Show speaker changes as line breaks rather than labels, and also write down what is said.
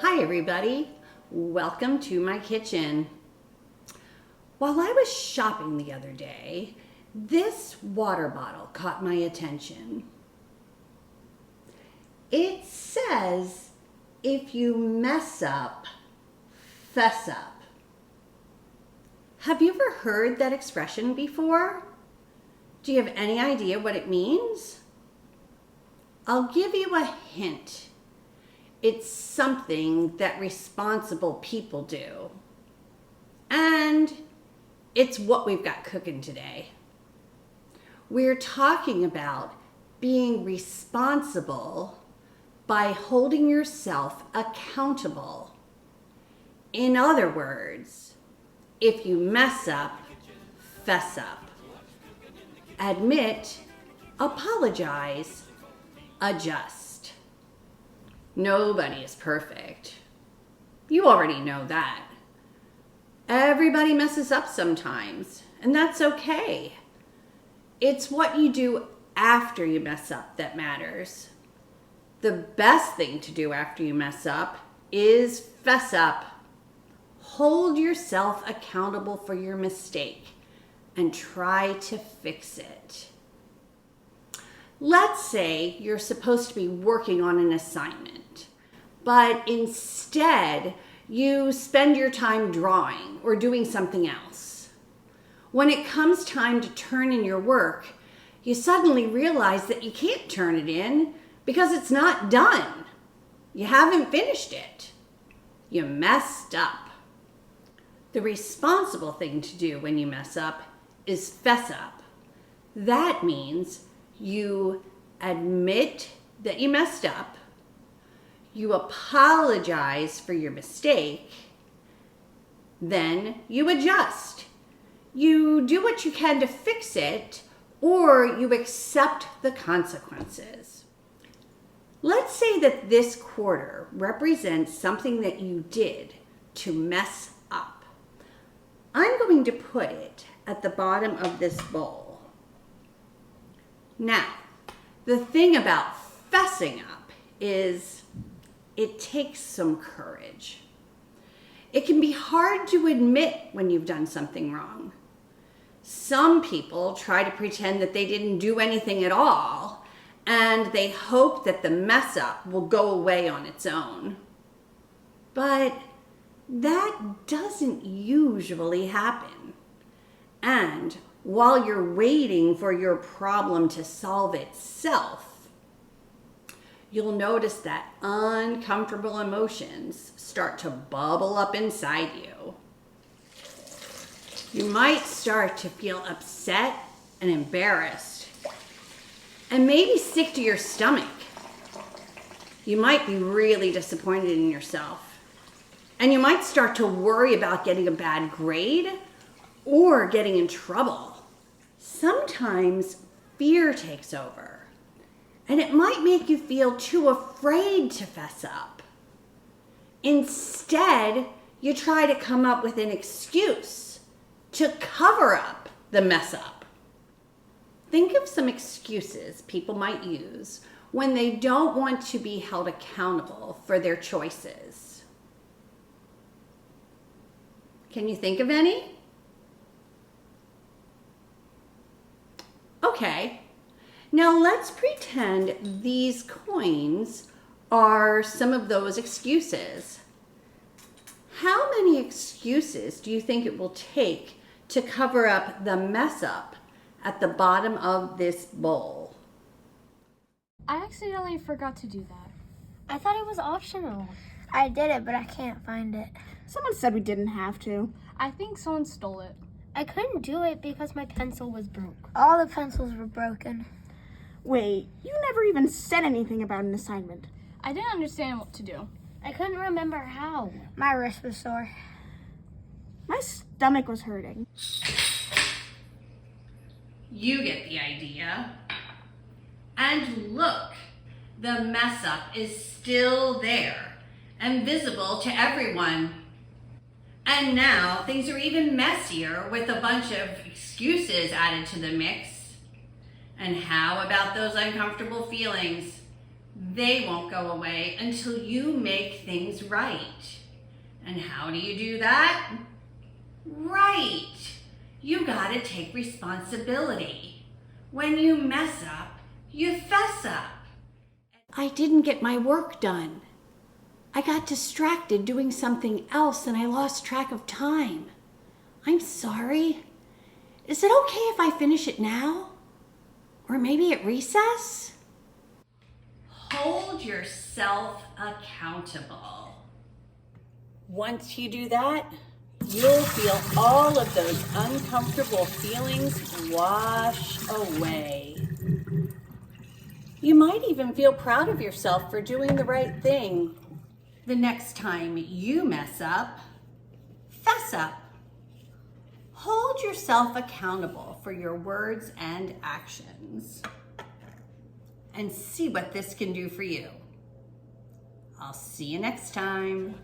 Hi everybody, welcome to my kitchen. While I was shopping the other day, this water bottle caught my attention. It says, if you mess up, fess up. Have you ever heard that expression before? Do you have any idea what it means? I'll give you a hint. It's something that responsible people do. And it's what we've got cooking today. We're talking about being responsible by holding yourself accountable. In other words, if you mess up, fess up. Admit, apologize, adjust. Nobody is perfect. You already know that. Everybody messes up sometimes, and that's okay. It's what you do after you mess up that matters. The best thing to do after you mess up is fess up. Hold yourself accountable for your mistake and try to fix it. Let's say you're supposed to be working on an assignment, but instead you spend your time drawing or doing something else. When it comes time to turn in your work, you suddenly realize that you can't turn it in because it's not done. You haven't finished it. You messed up. The responsible thing to do when you mess up is fess up. That means you admit that you messed up, you apologize for your mistake, then you adjust. You do what you can to fix it, or you accept the consequences. Let's say that this quarter represents something that you did to mess up. I'm going to put it at the bottom of this bowl. Now, the thing about fessing up is it takes some courage. It can be hard to admit when you've done something wrong. Some people try to pretend that they didn't do anything at all, and they hope that the mess up will go away on its own. But that doesn't usually happen. And while you're waiting for your problem to solve itself, you'll notice that uncomfortable emotions start to bubble up inside you. You might start to feel upset and embarrassed, and maybe sick to your stomach. You might be really disappointed in yourself, and you might start to worry about getting a bad grade or getting in trouble. Sometimes fear takes over, and it might make you feel too afraid to fess up. Instead, you try to come up with an excuse to cover up the mess up. Think of some excuses people might use when they don't want to be held accountable for their choices. Can you think of any? Okay, now let's pretend these coins are some of those excuses. How many excuses do you think it will take to cover up the mess up at the bottom of this bowl?
I accidentally forgot to do that. I thought it was optional.
I did it, but I can't find it.
Someone said we didn't have to.
I think someone stole it.
I couldn't do it because my pencil was broke. All the pencils were broken.
Wait, you never even said anything about an assignment.
I didn't understand what to do.
I couldn't remember how. My wrist was sore.
My stomach was hurting.
You get the idea. And look, the mess up is still there and visible to everyone. And now things are even messier with a bunch of excuses added to the mix. And how about those uncomfortable feelings? They won't go away until you make things right. And how do you do that? Right. You gotta take responsibility. When you mess up, you fess up. I didn't get my work done. I got distracted doing something else and I lost track of time. I'm sorry. Is it okay if I finish it now? Or maybe at recess? Hold yourself accountable. Once you do that, you'll feel all of those uncomfortable feelings wash away. You might even feel proud of yourself for doing the right thing. The next time you mess up, fess up. Hold yourself accountable for your words and actions. And see what this can do for you. I'll see you next time.